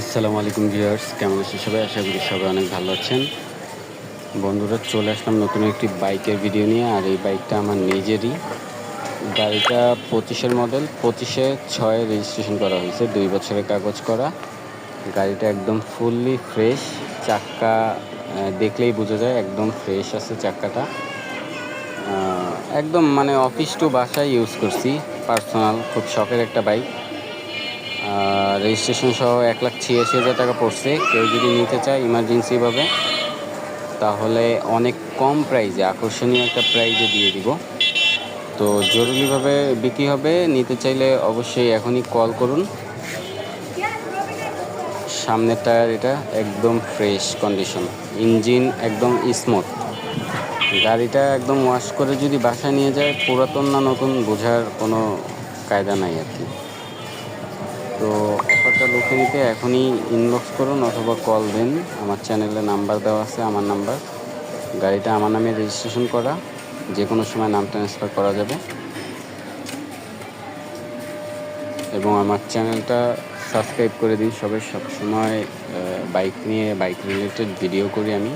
আসসালামু আলাইকুম ভিউয়ার্স, কেমন আছেন সবাই? আশা করি সবাই অনেক ভালো আছেন। বন্ধুরা, চলে আসলাম নতুন একটি বাইকের ভিডিও নিয়ে। আর এই বাইকটা আমার নিজেরই। গাড়িটা 25-এর মডেল, 25-6 রেজিস্ট্রেশন করা হয়েছে, 2 বছরের কাগজ করা। গাড়িটা একদম ফুললি ফ্রেশ। চাক্কা দেখলেই বোঝা যায় একদম ফ্রেশ আছে চাক্কাটা। একদম মানে অফিস টু বাসায় ইউজ করছি, পার্সোনাল, খুব শখের একটা বাইক। রেজিস্ট্রেশন সহ 1,86,000 টাকা পড়ছে। কেউ যদি নিতে চায় ইমার্জেন্সিভাবে, তাহলে অনেক কম প্রাইজে, আকর্ষণীয় একটা প্রাইজে দিয়ে দিব। তো জরুরিভাবে বিক্রি হবে, নিতে চাইলে অবশ্যই এখনই কল করুন। সামনের টায়ার এটা একদম ফ্রেশ কন্ডিশন, ইঞ্জিন একদম স্মুথ। গাড়িটা একদম ওয়াশ করে যদি বাসায় নিয়ে যায়, পুরাতন না নতুন বোঝার কোনো কায়দা নাই আর কি। তো অফারটা লুফে নিতে এখনই ইনবক্স করুন অথবা কল দিন। আমার চ্যানেলে নাম্বার দেওয়া আছে, আমার নাম্বার। গাড়িটা আমার নামে রেজিস্ট্রেশন করা, যে কোনো সময় নাম ট্রান্সফার করা যাবে। এবং আমার চ্যানেলটা সাবস্ক্রাইব করে দিন সবাই। সবসময় বাইক নিয়ে, বাইক রিলেটেড ভিডিও করি আমি,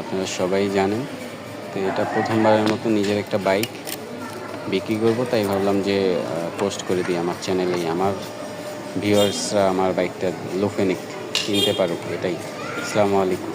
আপনারা সবাই জানেন। তো এটা প্রথমবারের মতো নিজের একটা বাইক বিক্রি করব, তাই ভাবলাম যে পোস্ট করে দিই আমার চ্যানেলেই। আমার ভিউয়ার্সরা আমার বাইকটা লুফে নিক, কিনতে পারুক, এটাই। আসসালামু আলাইকুম।